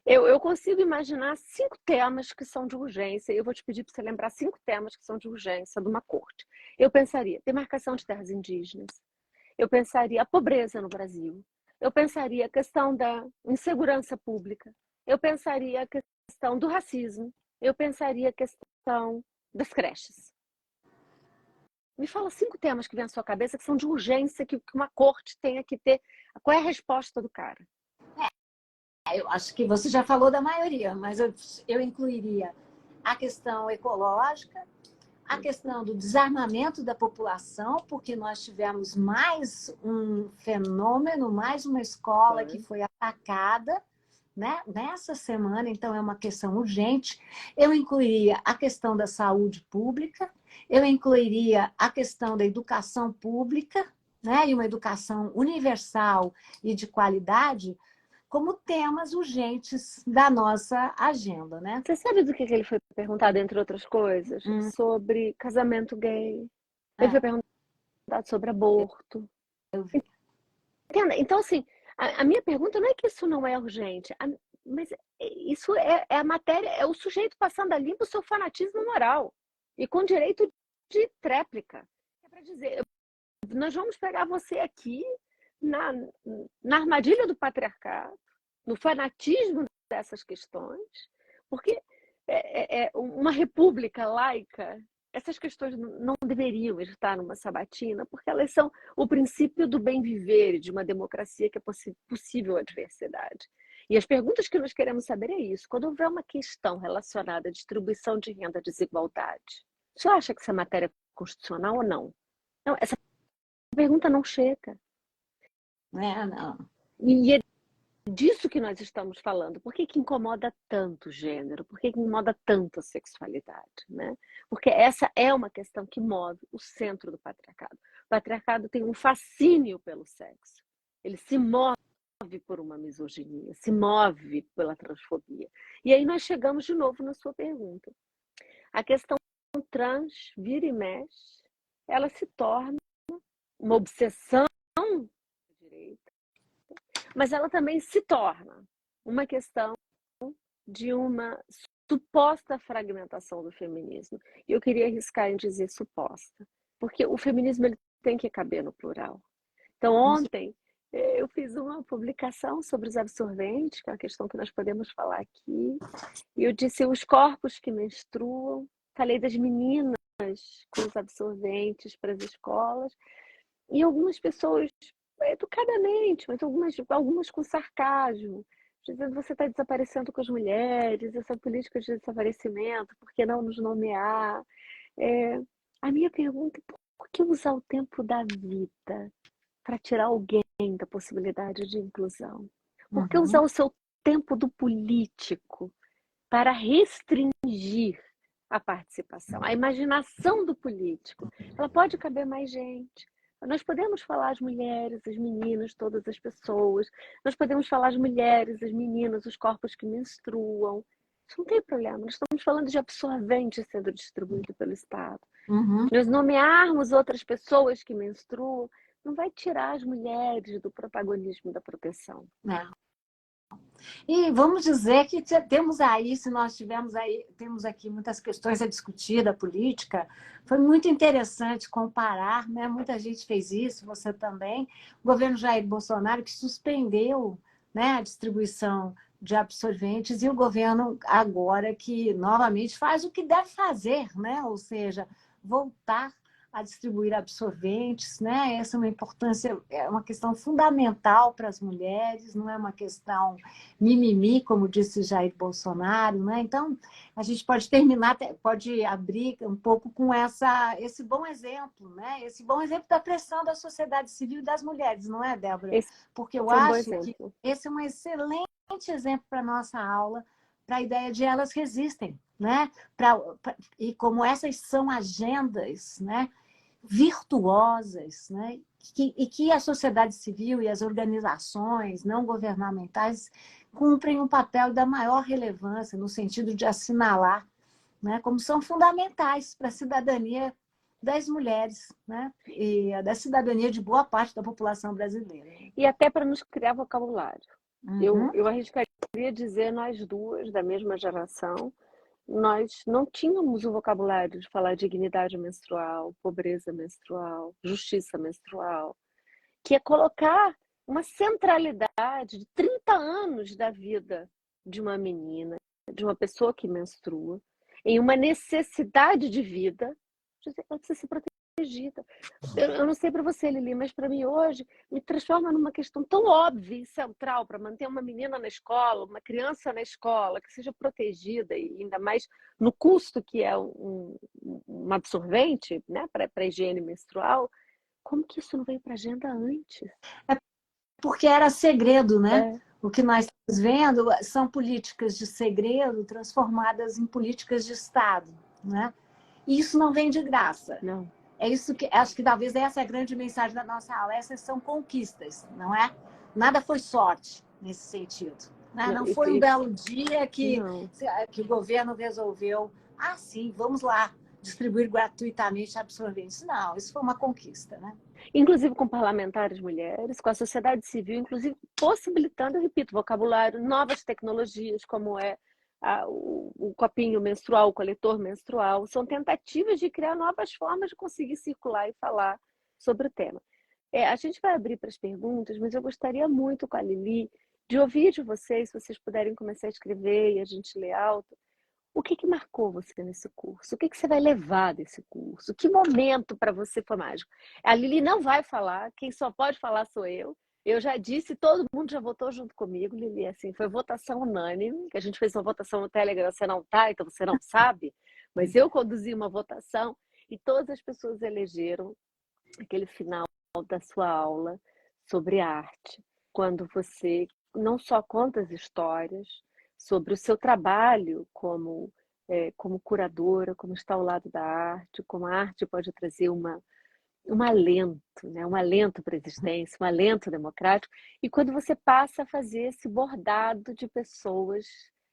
Eu consigo imaginar 5 temas que são de urgência. Eu vou te pedir para você lembrar 5 temas que são de urgência de uma corte. Eu pensaria demarcação de terras indígenas. Eu pensaria a pobreza no Brasil. Eu pensaria a questão da insegurança pública. Eu pensaria a questão do racismo. Eu pensaria a questão das creches. Me fala 5 temas que vêm à sua cabeça que são de urgência, que uma corte tenha que ter. Qual é a resposta do cara? Eu acho que você já falou da maioria, mas eu incluiria a questão ecológica, a questão do desarmamento da população, porque nós tivemos mais um fenômeno, mais uma escola que foi atacada, né, nessa semana, então é uma questão urgente. Eu incluiria a questão da saúde pública, eu incluiria a questão da educação pública, né, e uma educação universal e de qualidade, como temas urgentes da nossa agenda, né? Você sabe do que ele foi perguntado, entre outras coisas? Sobre casamento gay. Ele foi perguntado sobre aborto. Entenda? Então, assim, a minha pergunta não é que isso não é urgente, mas isso é a matéria, é o sujeito passando a limpo o seu fanatismo moral e com direito de tréplica. É para dizer, nós vamos pegar você aqui na armadilha do patriarcado, no fanatismo dessas questões, porque uma república laica, essas questões não deveriam estar numa sabatina, porque elas são o princípio do bem viver, de uma democracia que é possível a diversidade. E as perguntas que nós queremos saber é isso. Quando houver uma questão relacionada à distribuição de renda, desigualdade, você acha que essa matéria é constitucional ou não? Não, essa pergunta não chega. Não. E é disso que nós estamos falando. Por que incomoda tanto o gênero? Por que incomoda tanto a sexualidade? Né? Porque essa é uma questão que move o centro do patriarcado. O patriarcado tem um fascínio pelo sexo. Ele se move por uma misoginia, se move pela transfobia. E aí nós chegamos de novo na sua pergunta. A questão trans, vira e mexe, ela se torna uma obsessão da direita, mas ela também se torna uma questão de uma suposta fragmentação do feminismo. E eu queria arriscar em dizer suposta, porque o feminismo ele tem que caber no plural. Então, ontem eu fiz uma publicação sobre os absorventes, que é uma questão que nós podemos falar aqui, e eu disse os corpos que menstruam, falei das meninas com os absorventes para as escolas, e algumas pessoas, educadamente, mas algumas com sarcasmo, dizendo você está desaparecendo com as mulheres, essa política de desaparecimento, por que não nos nomear? A minha pergunta é por que usar o tempo da vida para tirar alguém da possibilidade de inclusão? Por que usar o seu tempo do político para restringir a participação? A imaginação do político, ela pode caber mais gente. Nós podemos falar as mulheres, as meninas, todas as pessoas. Nós podemos falar as mulheres, as meninas, os corpos que menstruam. Isso não tem problema. Nós estamos falando de absorvente sendo distribuído pelo Estado. Nós nomearmos outras pessoas que menstruam não vai tirar as mulheres do protagonismo da proteção. Não. E vamos dizer que temos aí, se nós tivermos aí, temos aqui muitas questões a discutir da política, foi muito interessante comparar, né? Muita gente fez isso, você também, o governo Jair Bolsonaro que suspendeu, né, a distribuição de absorventes e o governo agora que novamente faz o que deve fazer, né? Ou seja, voltar a distribuir absorventes, né? Essa é uma importância, é uma questão fundamental para as mulheres, não é uma questão mimimi, como disse Jair Bolsonaro, né? Então, a gente pode terminar, pode abrir um pouco com esse bom exemplo, né? Esse bom exemplo da pressão da sociedade civil e das mulheres, não é, Débora? Porque eu acho que esse é um excelente exemplo para a nossa aula, para a ideia de elas resistem, né? E como essas são agendas, né? virtuosas, né? E que a sociedade civil e as organizações não governamentais cumprem um papel da maior relevância no sentido de assinalar, né, como são fundamentais para a cidadania das mulheres, né, e da cidadania de boa parte da população brasileira. E até para nos criar vocabulário. Uhum. Eu arriscaria dizer, nós duas, da mesma geração, nós não tínhamos o vocabulário de falar dignidade menstrual, pobreza menstrual, justiça menstrual, que é colocar uma centralidade de 30 anos da vida de uma menina, de uma pessoa que menstrua, em uma necessidade de vida, ela precisa ser protegida. Eu não sei para você, Lili, mas para mim hoje me transforma numa questão tão óbvia e central para manter uma menina na escola, uma criança na escola, que seja protegida, e ainda mais no custo que é um absorvente, né, para a higiene menstrual. Como que isso não veio para a agenda antes? É porque era segredo, né? É. O que nós estamos vendo são políticas de segredo transformadas em políticas de Estado, né? E isso não vem de graça. Não. É isso que acho que talvez essa é a grande mensagem da nossa aula. Essas são conquistas, não é? Nada foi sorte nesse sentido. Né? Não foi um belo dia que o governo resolveu, sim, vamos lá, distribuir gratuitamente absorventes. Não, isso foi uma conquista, né? Inclusive com parlamentares mulheres, com a sociedade civil, inclusive possibilitando, eu repito, vocabulário, novas tecnologias, como é o copinho menstrual, o coletor menstrual, são tentativas de criar novas formas de conseguir circular e falar sobre o tema. A gente vai abrir para as perguntas, mas eu gostaria muito, com a Lili, de ouvir de vocês, se vocês puderem começar a escrever e a gente lê alto. O que marcou você nesse curso? O que você vai levar desse curso? Que momento para você foi mágico? A Lili não vai falar, quem só pode falar sou eu. Eu já disse, todo mundo já votou junto comigo, Lili, assim, foi votação unânime, que a gente fez uma votação no Telegram, você não tá, então você não sabe, mas eu conduzi uma votação e todas as pessoas elegeram aquele final da sua aula sobre arte, quando você não só conta as histórias sobre o seu trabalho como curadora, como está ao lado da arte, como a arte pode trazer um alento, né? Um alento para a existência, um alento democrático, e quando você passa a fazer esse bordado de pessoas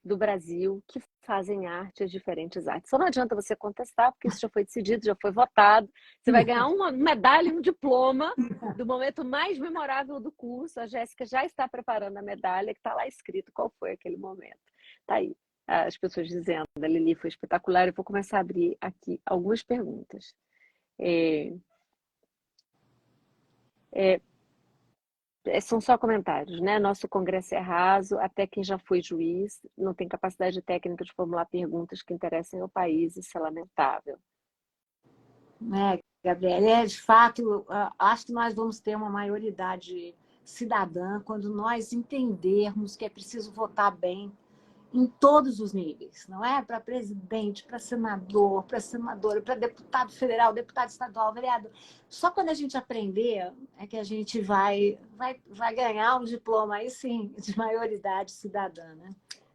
do Brasil que fazem arte, as diferentes artes. Só não adianta você contestar, porque isso já foi decidido, já foi votado. Você vai ganhar uma medalha e um diploma do momento mais memorável do curso. A Jéssica já está preparando a medalha, que está lá escrito qual foi aquele momento. Está aí as pessoas dizendo, a Lili foi espetacular. Eu vou começar a abrir aqui algumas perguntas. São só comentários, né? Nosso congresso é raso, até quem já foi juiz não tem capacidade técnica de formular perguntas que interessem ao país, isso é lamentável. Gabriela, de fato, acho que nós vamos ter uma maioridade cidadã quando nós entendermos que é preciso votar bem em todos os níveis, não é? Para presidente, para senador, para senadora, para deputado federal, deputado estadual, vereador. Só quando a gente aprender é que a gente vai ganhar um diploma, aí sim, de maioridade cidadã, né?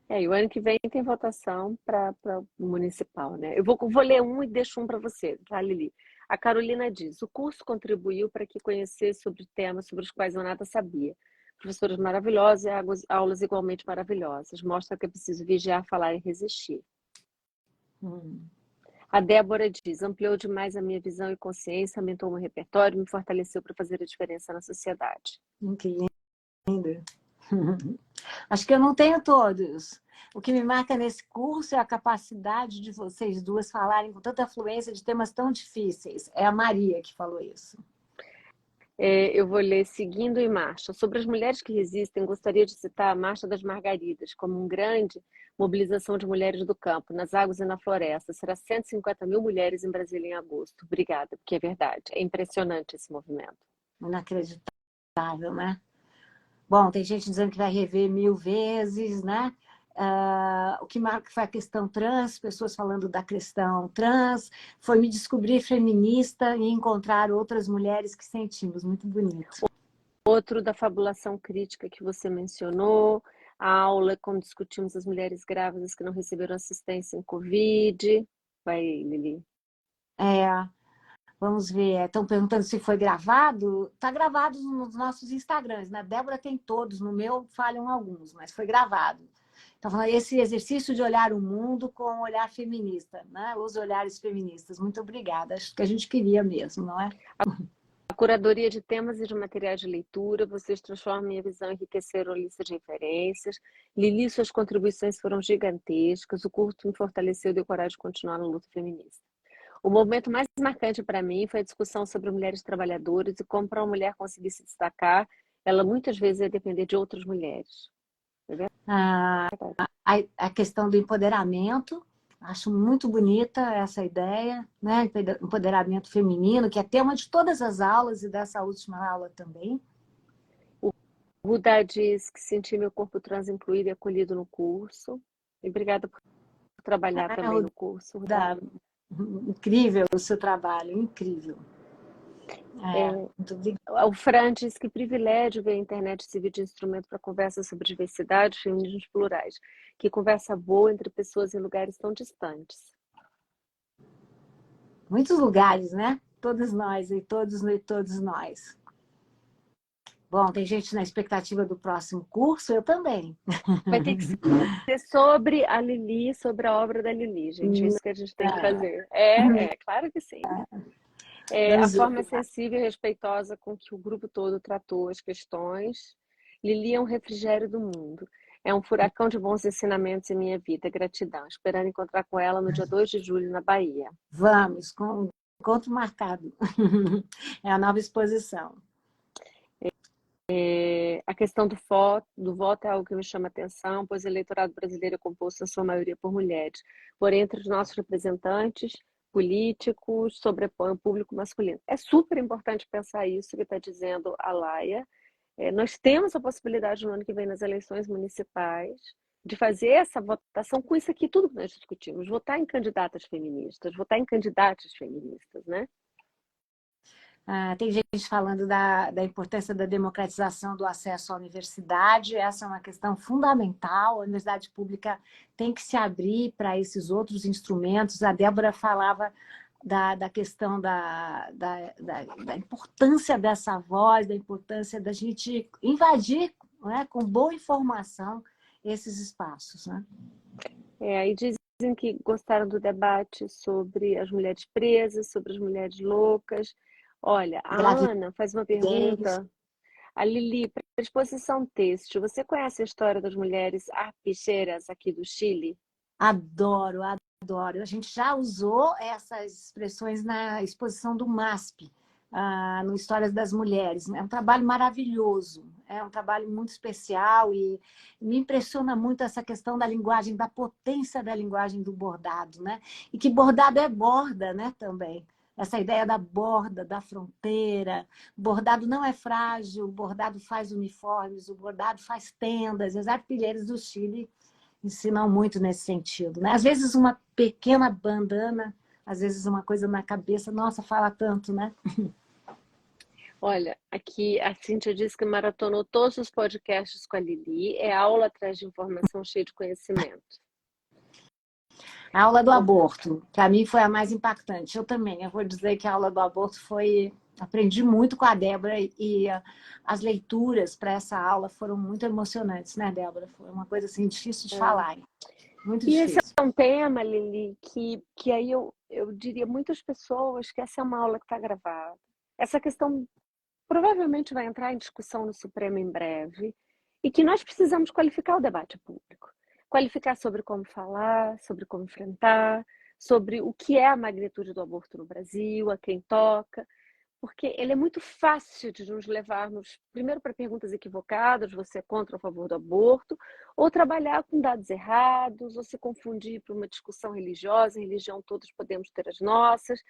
E o ano que vem tem votação para municipal, né? Eu vou ler um e deixo um para você, tá, Lili? A Carolina diz, o curso contribuiu para que conhecesse sobre temas sobre os quais eu nada sabia. Professores maravilhosos e aulas igualmente maravilhosas. Mostra que é preciso vigiar, falar e resistir. A Débora diz, ampliou demais a minha visão e consciência, aumentou o meu repertório, me fortaleceu para fazer a diferença na sociedade. Que lindo. Acho que eu não tenho todos. O que me marca nesse curso é a capacidade de vocês duas falarem com tanta fluência de temas tão difíceis. É a Maria que falou isso. Eu vou ler Seguindo em Marcha. Sobre as mulheres que resistem, gostaria de citar a Marcha das Margaridas como uma grande mobilização de mulheres do campo, nas águas e na floresta. Será 150 mil mulheres em Brasília em agosto. Obrigada, porque é verdade. É impressionante esse movimento. Inacreditável, né? Bom, tem gente dizendo que vai rever 1000 vezes, né? O que marca foi a questão trans, pessoas falando da questão trans, foi me descobrir feminista e encontrar outras mulheres que sentimos, muito bonito. Outro da fabulação crítica que você mencionou, a aula quando discutimos as mulheres grávidas que não receberam assistência em Covid. Vai, Lili. Vamos ver, estão perguntando se foi gravado. Está gravado nos nossos Instagrams, né? Débora tem todos, no meu falham alguns, mas foi gravado. Então, falando esse exercício de olhar o mundo com um olhar feminista, né? Os olhares feministas. Muito obrigada, acho que a gente queria mesmo, não é? A curadoria de temas e de materiais de leitura, vocês transformam minha visão e enriqueceram a lista de referências. Lili, suas contribuições foram gigantescas, o curso me fortaleceu e deu coragem de continuar na luta feminista. O momento mais marcante para mim foi a discussão sobre mulheres trabalhadoras e como para uma mulher conseguir se destacar, ela muitas vezes ia depender de outras mulheres. A, a questão do empoderamento, acho muito bonita essa ideia, né? Empoderamento feminino, que é tema de todas as aulas e dessa última aula também. O Rudá diz que senti meu corpo trans incluído e acolhido no curso. E obrigada por trabalhar também no curso, Rudá. Incrível o seu trabalho, incrível. Muito obrigada. O Fran diz que privilégio ver a internet servir de instrumento para conversa sobre diversidade, feminismos plurais. Que conversa boa entre pessoas em lugares tão distantes. Muitos lugares, né? Todos nós e todos nós. Bom, tem gente na expectativa do próximo curso, eu também. Vai ter que ser sobre a Lili, sobre a obra da Lili, gente. É isso que a gente tem que fazer. Claro que sim. A forma sensível e respeitosa com que o grupo todo tratou as questões. Lili é um refrigério do mundo. É um furacão de bons ensinamentos em minha vida. Gratidão. Esperando encontrar com ela no dia 2 de julho, na Bahia. Vamos, com encontro marcado. É a nova exposição. A questão do voto é algo que me chama atenção, pois o eleitorado brasileiro é composto, na sua maioria, por mulheres. Porém, entre os nossos representantes políticos, sobrepõe o público masculino. É super importante pensar isso que está dizendo a Laia. Nós temos a possibilidade, no ano que vem, nas eleições municipais, de fazer essa votação com isso aqui, tudo que nós discutimos. Votar em candidatas feministas, votar em candidatos feministas, né? Tem gente falando da importância da democratização do acesso à universidade. Essa é uma questão fundamental. A universidade pública tem que se abrir para esses outros instrumentos. A Débora falava da questão da importância dessa voz, da importância da gente invadir, né, com boa informação esses espaços. Né? Aí dizem que gostaram do debate sobre as mulheres presas, sobre as mulheres loucas. Olha, a Ana faz uma pergunta. A Lili, para a exposição têxtil, você conhece a história das mulheres arpicheiras aqui do Chile? Adoro, adoro. A gente já usou essas expressões na exposição do MASP, no Histórias das Mulheres. É um trabalho maravilhoso, é um trabalho muito especial e me impressiona muito essa questão da linguagem, da potência da linguagem do bordado, né? E que bordado é borda, né, também. Essa ideia da borda, da fronteira. O bordado não é frágil, o bordado faz uniformes, o bordado faz tendas. As artilheiras do Chile ensinam muito nesse sentido. Né? Às vezes uma pequena bandana, às vezes uma coisa na cabeça, nossa, fala tanto, né? Olha, aqui a Cíntia disse que maratonou todos os podcasts com a Lili, é aula atrás de informação cheia de conhecimento. A aula do aborto, para mim, foi a mais impactante. Eu também, eu vou dizer que a aula do aborto foi... Aprendi muito com a Débora e as leituras para essa aula foram muito emocionantes, né, Débora? Foi uma coisa assim, difícil de falar. Muito difícil. E esse é um tema, Lili, que aí eu diria muitas pessoas que essa é uma aula que está gravada. Essa questão provavelmente vai entrar em discussão no Supremo em breve e que nós precisamos qualificar o debate público. Qualificar sobre como falar, sobre como enfrentar, sobre o que é a magnitude do aborto no Brasil, a quem toca, porque ele é muito fácil de nos levarmos, primeiro, para perguntas equivocadas, você é contra ou a favor do aborto, ou trabalhar com dados errados, ou se confundir para uma discussão religiosa, em religião todos podemos ter as nossas.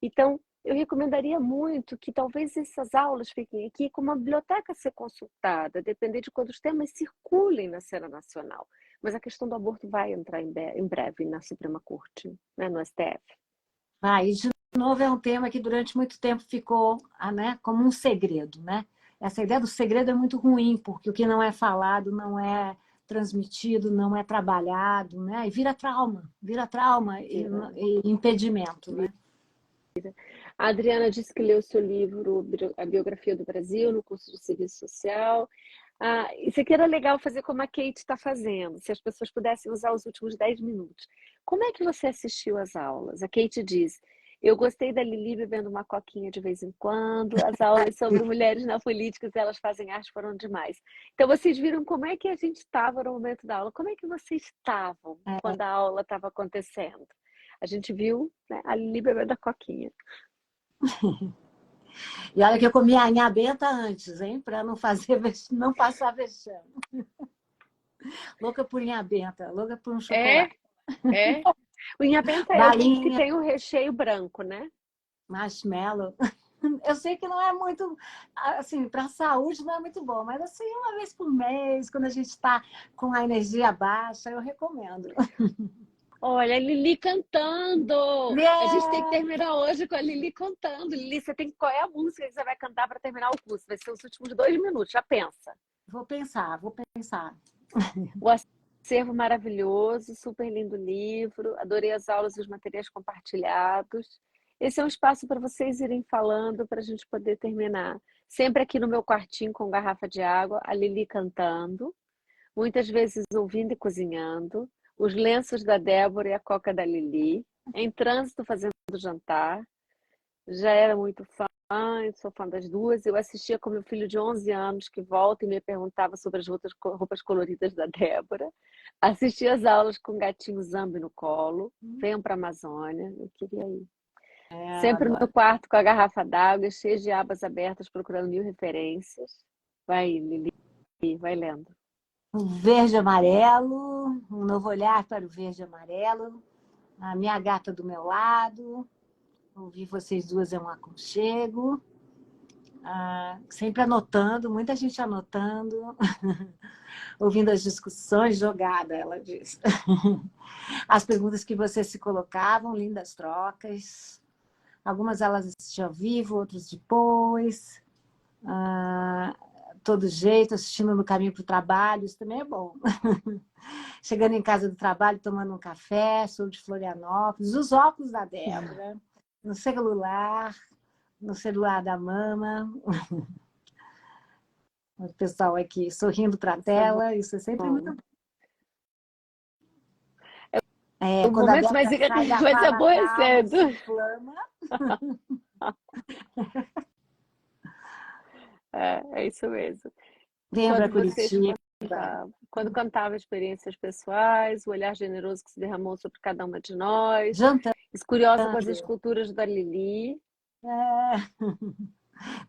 Então, eu recomendaria muito que talvez essas aulas fiquem aqui com uma biblioteca a ser consultada, depender de quando os temas circulem na cena nacional. Mas a questão do aborto vai entrar em breve na Suprema Corte, né, no STF. E de novo é um tema que durante muito tempo ficou, né, como um segredo. Né? Essa ideia do segredo é muito ruim, porque o que não é falado não é transmitido, não é trabalhado, né? E vira trauma e impedimento. Né? A Adriana disse que leu o seu livro, A Biografia do Brasil, no curso de Serviço Social. Ah, isso aqui era legal fazer como a Kate está fazendo, se as pessoas pudessem usar os últimos 10 minutos. Como é que você assistiu às aulas? A Kate diz, eu gostei da Lili bebendo uma coquinha de vez em quando, as aulas sobre mulheres na política, e elas fazem arte foram demais. Então vocês viram como é que a gente estava no momento da aula, como é que vocês estavam quando a aula estava acontecendo? A gente viu, né, a Lili bebendo a coquinha. E olha que eu comi a anhabenta antes, hein? Para não fazer, não passar vexame. Louca por inhabenta, louca por um É, chocolate. é. O inhabenta é o que Balinha, tem o recheio branco, né? marshmallow. Eu sei que não é muito, assim, para a saúde não é muito bom, mas assim, uma vez por mês, quando a gente está com a energia baixa, eu recomendo. Olha, a Lili cantando! A gente tem que Yeah! terminar hoje com a Lili cantando. Lili, você tem qual é a música que você vai cantar para terminar o curso? Vai ser os últimos 2 minutos, já pensa. Vou pensar, vou pensar. O acervo maravilhoso, super lindo livro, adorei as aulas e os materiais compartilhados. Esse é um espaço para vocês irem falando para a gente poder terminar. Sempre aqui no meu quartinho com garrafa de água, a Lili cantando, muitas vezes ouvindo e cozinhando, os lenços da Débora e a coca da Lili, em trânsito fazendo jantar. Já era muito fã, eu sou fã das duas. Eu assistia com meu filho de 11 anos, que volta e me perguntava sobre as roupas coloridas da Débora. Assistia as aulas com o gatinho Zambi no colo. Venham para a Amazônia, eu queria ir. É, eu Sempre no adoro. quarto com a garrafa d'água, cheia de abas abertas, procurando mil referências. Vai, Lili, vai lendo. Um verde e amarelo, um novo olhar para o verde e amarelo, a minha gata do meu lado, ouvir vocês duas é um aconchego, sempre anotando, muita gente anotando, ouvindo as discussões, jogada, ela diz. As perguntas que vocês se colocavam, lindas trocas. Algumas elas assistiam ao vivo, outras depois. Todo jeito, assistindo no caminho para o trabalho, isso também é bom. Chegando em casa do trabalho, tomando um café, sou de Florianópolis, os óculos da Débora, no celular da mama, o pessoal aqui sorrindo para a Isso é tela, isso é sempre muito bom. bom. É, O quando a momento mais Débora sai da vai se sala, a alma aborrecendo. se inflama. É isso mesmo. Lembra Quando vocês Curitiba, contavam, quando contavam experiências pessoais, o olhar generoso que se derramou sobre cada uma de nós, jantando. curiosa com as esculturas da Lili. É,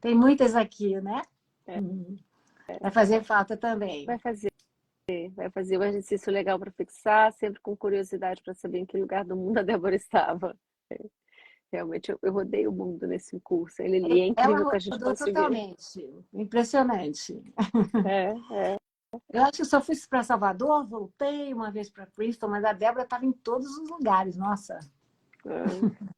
tem muitas aqui, né? É, Vai fazer falta também. vai fazer, vai fazer um exercício legal para fixar, sempre com curiosidade para saber em que lugar do mundo a Débora estava. É, realmente, eu rodei o mundo nesse curso. A Lili, é incrível Ela que a gente rodou conseguiu. totalmente. Impressionante. É. Eu acho que eu só fui para Salvador, voltei uma vez para Princeton, mas a Débora estava em todos os lugares, nossa.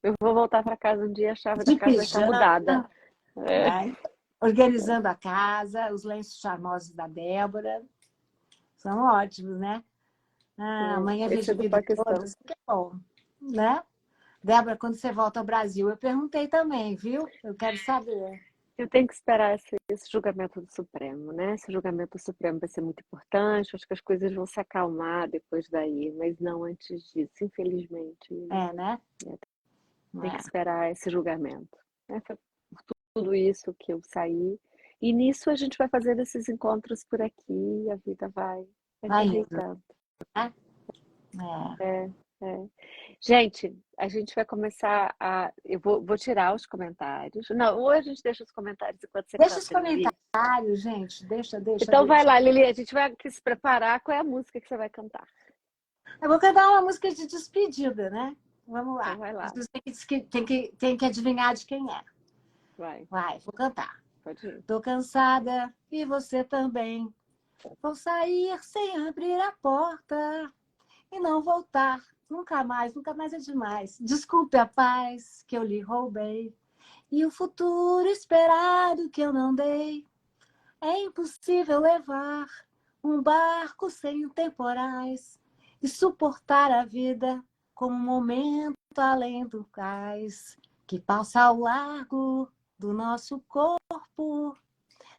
Eu vou voltar para casa um dia, a chave da De casa vai estar mudada. pijama, É. né? Organizando a casa, os lenços charmosos da Débora. São ótimos, né? Amanhã Esse é vejo do vídeo Paquistão. todos, que bom, né? Débora, quando você volta ao Brasil, eu perguntei também, viu? Eu quero saber. Eu tenho que esperar esse julgamento do Supremo, né? Esse julgamento do Supremo vai ser muito importante. Acho que as coisas vão se acalmar depois daí, mas não antes disso, infelizmente. É, né? Tem que É. esperar esse julgamento. Né? Foi por tudo isso que eu saí. E nisso a gente vai fazer esses encontros por aqui, a vida vai se Vai indo, ajeitando. né? É. É, é. Gente, a gente vai começar a. Eu vou tirar os comentários. Não, ou a gente deixa os comentários enquanto você Deixa os canta, Lili. comentários, gente. Deixa. Então vai lá, Lili, a gente vai aqui se preparar. Qual é a música que você vai cantar? Eu vou cantar uma música de despedida, né? Vamos Então lá. vai lá, Vocês têm que adivinhar de quem é. vai, Vai, vou cantar. pode ir. Tô cansada e você também. Vou sair sem abrir a porta e não voltar. Nunca mais é demais. Desculpe a paz que eu lhe roubei e o futuro esperado que eu não dei. É impossível levar um barco sem temporais e suportar a vida como um momento além do cais. que passa ao largo do nosso corpo.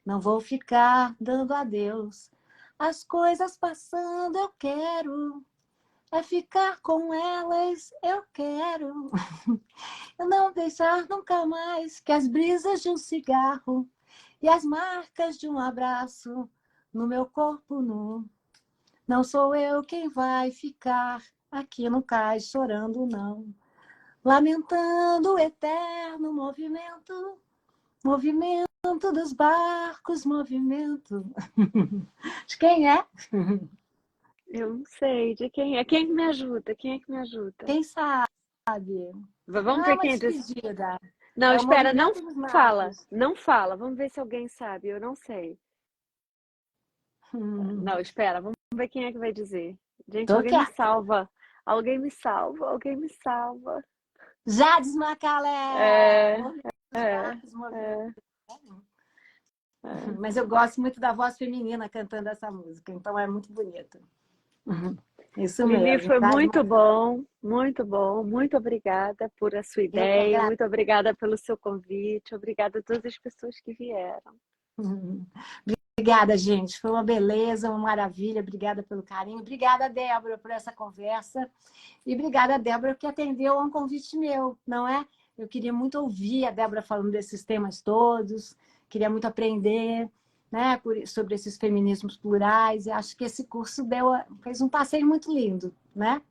Não vou ficar dando adeus. As coisas passando eu quero. É ficar com elas eu quero. Eu não deixar nunca mais que as brisas de um cigarro e as marcas de um abraço no meu corpo nu. Não sou eu quem vai ficar aqui no cais chorando, não. Lamentando o eterno movimento, movimento dos barcos, movimento. De quem é? Eu não sei de quem é. Quem me ajuda? Quem é que me ajuda? Quem sabe? Vamos Não é ver uma quem diz. despedida. Não, É o espera, não movimento dos fala. barcos. Não fala. Vamos ver se alguém sabe. Eu não sei. Não, espera, vamos ver quem é que vai dizer. Gente, Tô alguém me quieta. salva. Alguém me salva. Alguém me salva. Jades Macalé! É, Movimento dos é, barcos, movimento. é, é. Mas eu gosto muito da voz feminina cantando essa música, então é muito bonita. Isso Lili, mesmo. foi Jades muito Macalé. bom, muito bom. Muito obrigada por a sua Eu que ideia, agradeço. muito obrigada pelo seu convite, obrigada a todas as pessoas que vieram. Obrigada, gente. Foi uma beleza, uma maravilha. Obrigada pelo carinho. Obrigada, Débora, por essa conversa. E obrigada, Débora, que atendeu a um convite meu, não é? Eu queria muito ouvir a Débora falando desses temas todos, queria muito aprender, né, sobre esses feminismos plurais. E acho que esse curso fez um passeio muito lindo, né?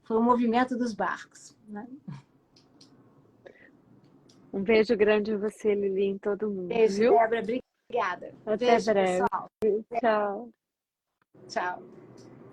Foi o movimento dos barcos. Né? Um beijo grande em você, Lili, em todo mundo, Beijo, viu? Débora. Obrigada. Até Beijo, breve. pessoal. Tchau. Tchau.